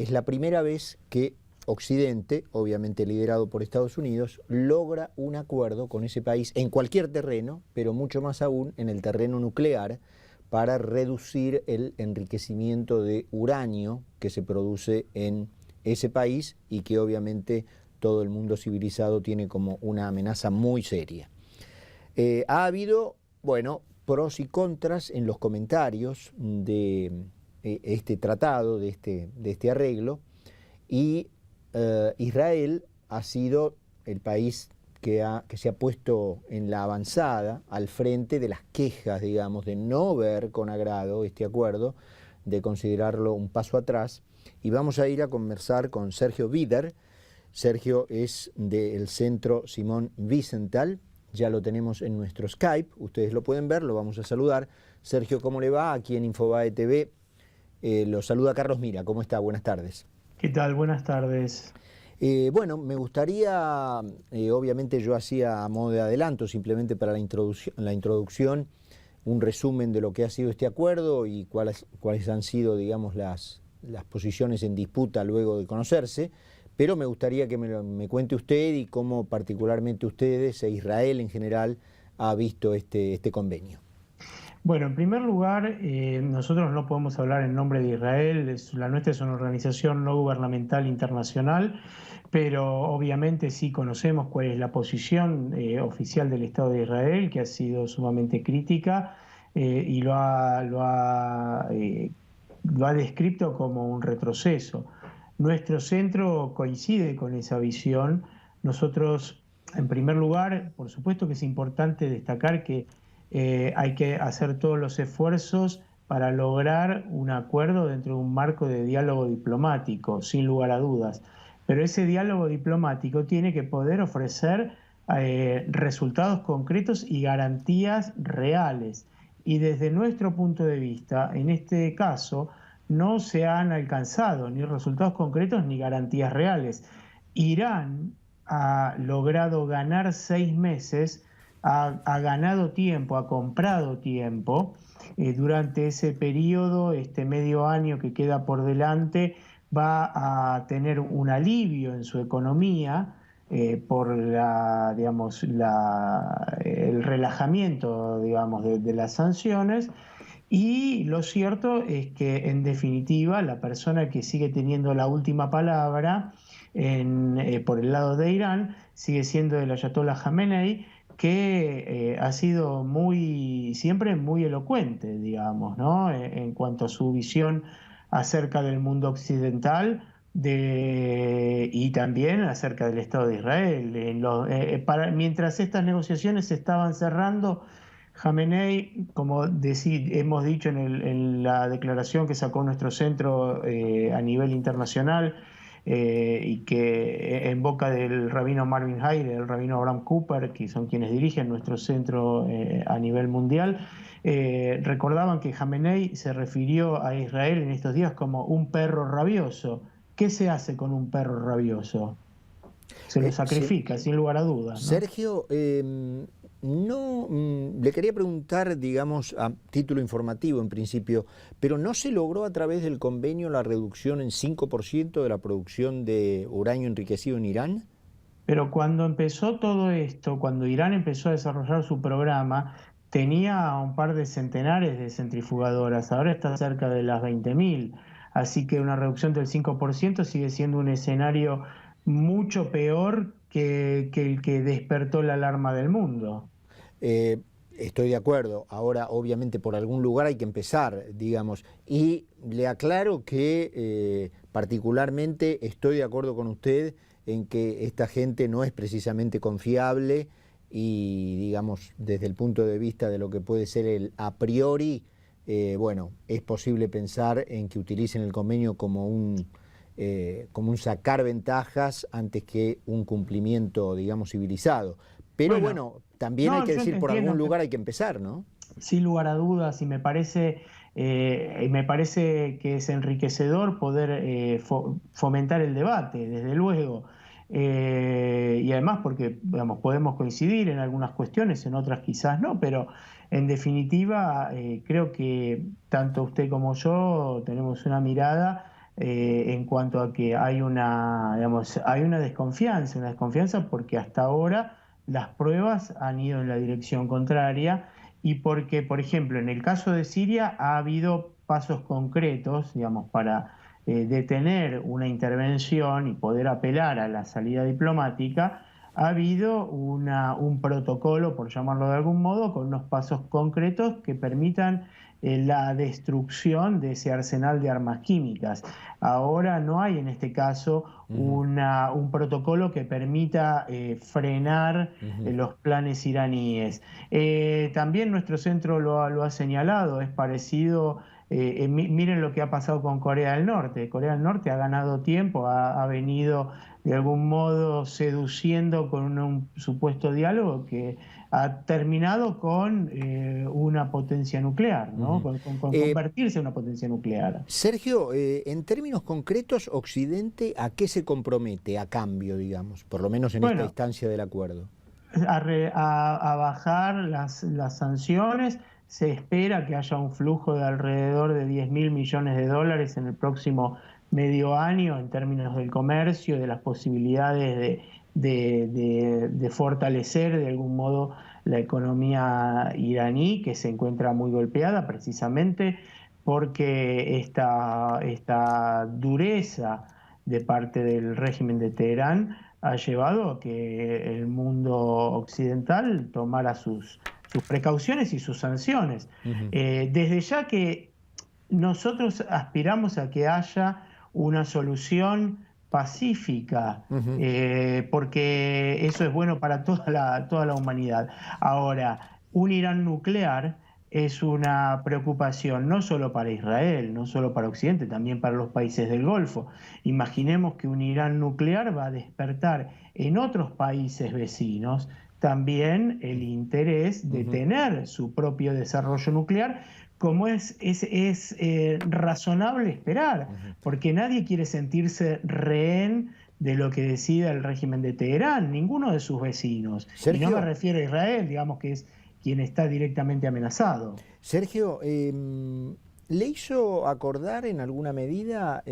es la primera vez que Occidente, obviamente liderado por Estados Unidos, logra un acuerdo con ese país en cualquier terreno, pero mucho más aún en el terreno nuclear, para reducir el enriquecimiento de uranio que se produce en ese país y que obviamente todo el mundo civilizado tiene como una amenaza muy seria. Ha habido, bueno, pros y contras en los comentarios de este tratado, de este arreglo, y Israel ha sido el país que se ha puesto en la avanzada, al frente de las quejas, digamos, de no ver con agrado este acuerdo, de considerarlo un paso atrás. Y vamos a ir a conversar con Sergio Bider. Sergio es del Centro Simón Wiesenthal, ya lo tenemos en nuestro Skype, ustedes lo pueden ver, lo vamos a saludar. Sergio, ¿cómo le va? Aquí en Infobae TV lo saluda Carlos Mira, ¿cómo está? Buenas tardes. ¿Qué tal? Buenas tardes. Bueno, me gustaría, obviamente yo hacía a modo de adelanto, simplemente para la introducción, un resumen de lo que ha sido este acuerdo y cuáles han sido, digamos, las posiciones en disputa luego de conocerse, pero me gustaría que me cuente usted y cómo particularmente ustedes e Israel en general ha visto este convenio. Bueno, en primer lugar, nosotros no podemos hablar en nombre de Israel, la nuestra es una organización no gubernamental internacional, pero obviamente sí conocemos cuál es la posición oficial del Estado de Israel, que ha sido sumamente crítica y lo ha descrito como un retroceso. Nuestro centro coincide con esa visión. Nosotros, en primer lugar, por supuesto que es importante destacar que hay que hacer todos los esfuerzos para lograr un acuerdo dentro de un marco de diálogo diplomático, sin lugar a dudas. Pero ese diálogo diplomático tiene que poder ofrecer resultados concretos y garantías reales. Y desde nuestro punto de vista, en este caso, no se han alcanzado ni resultados concretos ni garantías reales. Irán ha logrado ganar 6 meses, ha ganado tiempo, ha comprado tiempo. Durante ese periodo, este medio año que queda por delante, va a tener un alivio en su economía por el relajamiento, digamos, de las sanciones. Y lo cierto es que, en definitiva, la persona que sigue teniendo la última palabra por el lado de Irán sigue siendo el Ayatollah Jamenei, que ha sido siempre muy elocuente, digamos, ¿no? En cuanto a su visión acerca del mundo occidental y también acerca del Estado de Israel. Mientras estas negociaciones se estaban cerrando, Jamenei, como hemos dicho en la declaración que sacó nuestro centro a nivel internacional, y que en boca del rabino Marvin Hair y del rabino Abraham Cooper, que son quienes dirigen nuestro centro a nivel mundial, recordaban que Jamenei se refirió a Israel en estos días como un perro rabioso. ¿Qué se hace con un perro rabioso? Se lo sacrifica, sin lugar a dudas, ¿no? Sergio, le quería preguntar, digamos, a título informativo en principio, pero ¿no se logró a través del convenio la reducción en 5% de la producción de uranio enriquecido en Irán? Pero cuando empezó todo esto, cuando Irán empezó a desarrollar su programa, tenía un par de centenares de centrifugadoras, ahora está cerca de las 20.000, así que una reducción del 5% sigue siendo un escenario mucho peor que el que despertó la alarma del mundo. Estoy de acuerdo. Ahora, obviamente, por algún lugar hay que empezar, digamos. Y le aclaro que particularmente estoy de acuerdo con usted en que esta gente no es precisamente confiable y, digamos, desde el punto de vista de lo que puede ser el a priori, bueno, es posible pensar en que utilicen el convenio como un sacar ventajas antes que un cumplimiento, digamos, civilizado. Pero bueno, también hay que decir, por algún lugar hay que empezar, ¿no? Sin lugar a dudas, y me parece que es enriquecedor poder fomentar el debate, desde luego. Y además porque, digamos, podemos coincidir en algunas cuestiones, en otras quizás no, pero en definitiva creo que tanto usted como yo tenemos una mirada en cuanto a que hay digamos, hay una desconfianza porque hasta ahora las pruebas han ido en la dirección contraria y porque, por ejemplo, en el caso de Siria ha habido pasos concretos, digamos, para detener una intervención y poder apelar a la salida diplomática. Ha habido un protocolo, por llamarlo de algún modo, con unos pasos concretos que permitan la destrucción de ese arsenal de armas químicas. Ahora no hay en este caso un protocolo que permita frenar los planes iraníes. También nuestro centro lo ha señalado, es parecido. Miren lo que ha pasado con Corea del Norte. Corea del Norte ha ganado tiempo, ha venido de algún modo seduciendo con un supuesto diálogo que ha terminado con una potencia nuclear, ¿no? Con convertirse en una potencia nuclear. Sergio, en términos concretos, Occidente, ¿a qué se compromete a cambio, digamos, por lo menos en esta instancia del acuerdo? A bajar las sanciones. Se espera que haya un flujo de alrededor de 10.000 millones de dólares en el próximo medio año en términos del comercio, de las posibilidades de fortalecer de algún modo la economía iraní, que se encuentra muy golpeada precisamente porque esta dureza de parte del régimen de Teherán ha llevado a que el mundo occidental tomara sus precauciones y sus sanciones. Desde ya que nosotros aspiramos a que haya una solución pacífica, porque eso es bueno para toda la humanidad. Ahora, un Irán nuclear es una preocupación no solo para Israel, no solo para Occidente, también para los países del Golfo. Imaginemos que un Irán nuclear va a despertar en otros países vecinos también el interés de tener su propio desarrollo nuclear, como es razonable esperar, porque nadie quiere sentirse rehén de lo que decida el régimen de Teherán, ninguno de sus vecinos. Sergio, y no me refiero a Israel, digamos que es quien está directamente amenazado. Sergio, ¿le hizo acordar en alguna medida,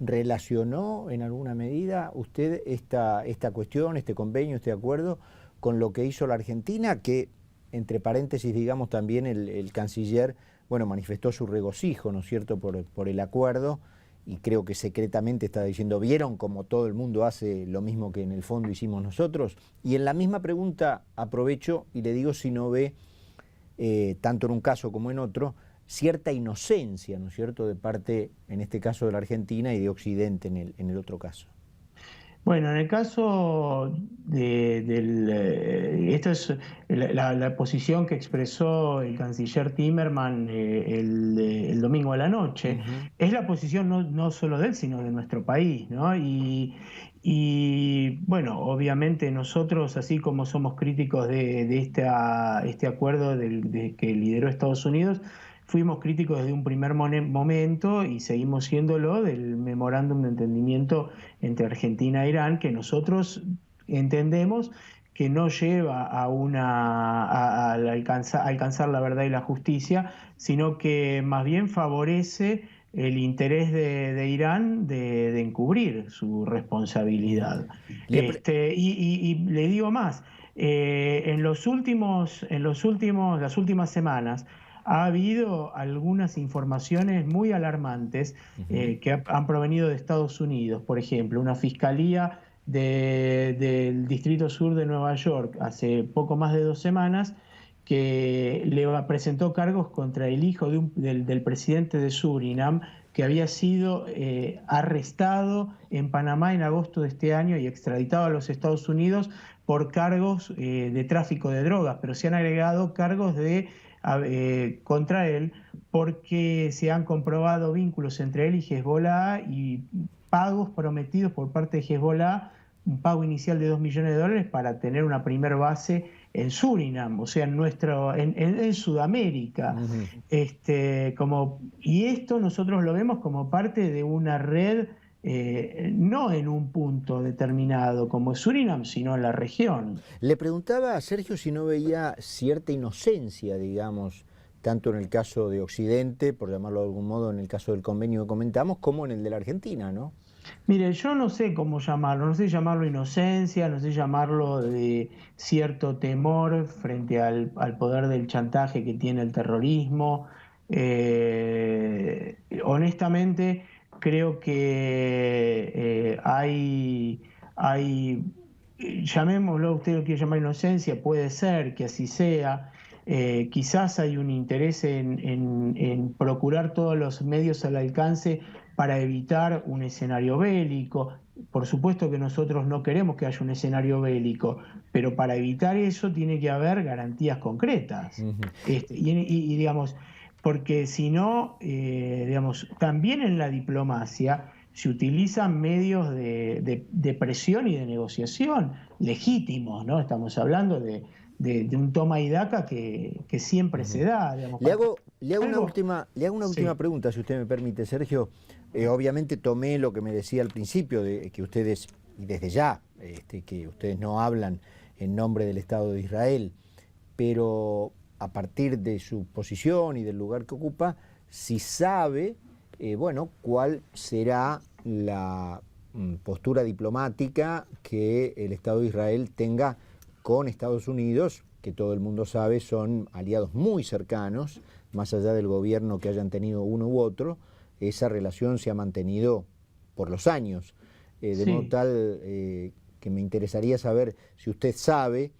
relacionó en alguna medida usted esta cuestión, este convenio, este acuerdo, con lo que hizo la Argentina, que, entre paréntesis, digamos, también el canciller, bueno, manifestó su regocijo, ¿no es cierto?, por el acuerdo, y creo que secretamente está diciendo, ¿vieron como todo el mundo hace lo mismo que en el fondo hicimos nosotros? Y en la misma pregunta aprovecho y le digo si no ve, tanto en un caso como en otro, cierta inocencia, ¿no es cierto?, de parte, en este caso, de la Argentina y de Occidente en el otro caso. Bueno, en el caso esto es la posición que expresó el canciller Timmermans el domingo a la noche. Es la posición no solo de él, sino de nuestro país, ¿no? Y bueno, obviamente nosotros, así como somos críticos de este acuerdo que lideró Estados Unidos, fuimos críticos desde un primer momento y seguimos siéndolo del memorándum de entendimiento entre Argentina e Irán, que nosotros entendemos que no lleva a alcanzar la verdad y la justicia, sino que más bien favorece el interés de Irán de encubrir su responsabilidad. Y le digo más, las últimas semanas ha habido algunas informaciones muy alarmantes que han provenido de Estados Unidos. Por ejemplo, una fiscalía del Distrito Sur de Nueva York hace poco más de 2 semanas que le presentó cargos contra el hijo del presidente de Surinam, que había sido arrestado en Panamá en agosto de este año y extraditado a los Estados Unidos por cargos de tráfico de drogas, pero se han agregado cargos contra él porque se han comprobado vínculos entre él y Hezbollah y pagos prometidos por parte de Hezbollah, un pago inicial de $2 millones para tener una primer base en Surinam, o sea, en Sudamérica. Y esto nosotros lo vemos como parte de una red, no en un punto determinado como Surinam, sino en la región. Le preguntaba a Sergio si no veía cierta inocencia, digamos, tanto en el caso de Occidente, por llamarlo de algún modo, en el caso del convenio que comentamos, como en el de la Argentina, ¿no? Mire, yo no sé cómo llamarlo, no sé llamarlo inocencia, no sé llamarlo de cierto temor frente al poder del chantaje que tiene el terrorismo. Honestamente, creo que llamémoslo, usted lo quiere llamar inocencia, puede ser que así sea. Quizás hay un interés en procurar todos los medios al alcance para evitar un escenario bélico. Por supuesto que nosotros no queremos que haya un escenario bélico, pero para evitar eso tiene que haber garantías concretas. Ujú. Digamos, porque si no, digamos, también en la diplomacia se utilizan medios de presión y de negociación legítimos, ¿no? Estamos hablando de un toma y daca que siempre se Ujú. da, digamos, Le para hago, le hago una algo. última, le hago una última Sí. pregunta, si usted me permite, Sergio. Obviamente tomé lo que me decía al principio, de que ustedes, y desde ya, que ustedes no hablan en nombre del Estado de Israel, pero a partir de su posición y del lugar que ocupa, si sabe, bueno, cuál será la postura diplomática que el Estado de Israel tenga con Estados Unidos, que todo el mundo sabe son aliados muy cercanos, más allá del gobierno que hayan tenido uno u otro. Esa relación se ha mantenido por los años, de modo Sí. tal que me interesaría saber si usted sabe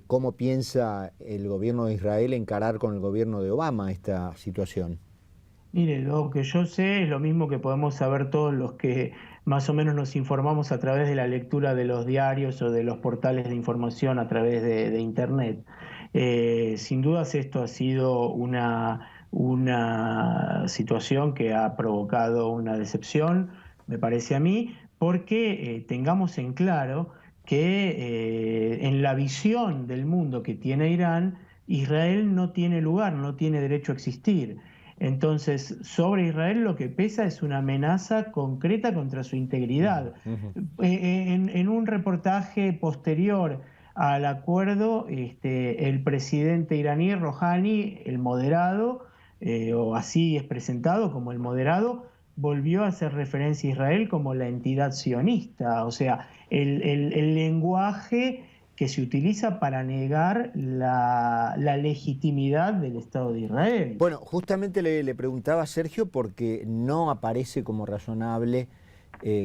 cómo piensa el gobierno de Israel encarar con el gobierno de Obama esta situación. Mire, lo que yo sé es lo mismo que podemos saber todos los que más o menos nos informamos a través de la lectura de los diarios o de los portales de información a través de Internet. Sin dudas esto ha sido una situación que ha provocado una decepción, me parece a mí, porque tengamos en claro que en la visión del mundo que tiene Irán, Israel no tiene lugar, no tiene derecho a existir. Entonces, sobre Israel lo que pesa es una amenaza concreta contra su Ujú, integridad. ujú. En un reportaje posterior al acuerdo, el presidente iraní, Rouhani, el moderado, o así es presentado como el moderado, volvió a hacer referencia a Israel como la entidad sionista. O sea, el lenguaje que se utiliza para negar la legitimidad del Estado de Israel. Bueno, justamente le preguntaba a Sergio porque no aparece como razonable,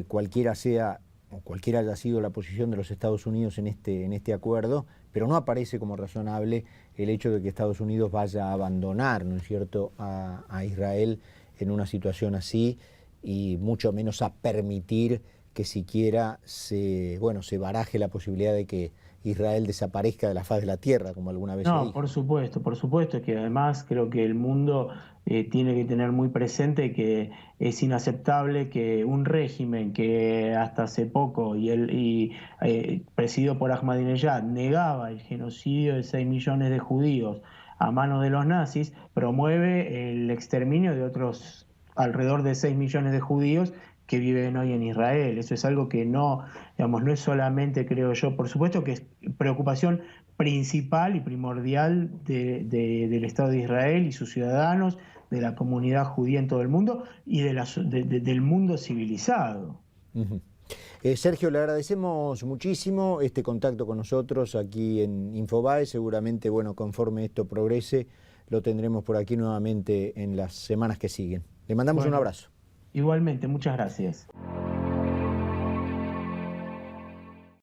cualquiera sea o cualquiera haya sido la posición de los Estados Unidos en este acuerdo, pero no aparece como razonable el hecho de que Estados Unidos vaya a abandonar, ¿no es cierto?, a Israel en una situación así, y mucho menos a permitir que siquiera se baraje la posibilidad de que Israel desaparezca de la faz de la tierra, como alguna vez se No, dijo. por supuesto que además creo que el mundo tiene que tener muy presente que es inaceptable que un régimen que hasta hace poco presidido por Ahmadinejad negaba el genocidio de 6 millones de judíos a manos de los nazis, promueve el exterminio de otros alrededor de 6 millones de judíos que viven hoy en Israel. Eso es algo que no, digamos, no es solamente, creo yo, por supuesto que es preocupación principal y primordial del Estado de Israel y sus ciudadanos, de la comunidad judía en todo el mundo y del mundo civilizado. Ujú. Sergio, le agradecemos muchísimo este contacto con nosotros aquí en Infobae. Seguramente, bueno, conforme esto progrese, lo tendremos por aquí nuevamente en las semanas que siguen. Le mandamos un Bueno, abrazo. igualmente, muchas gracias.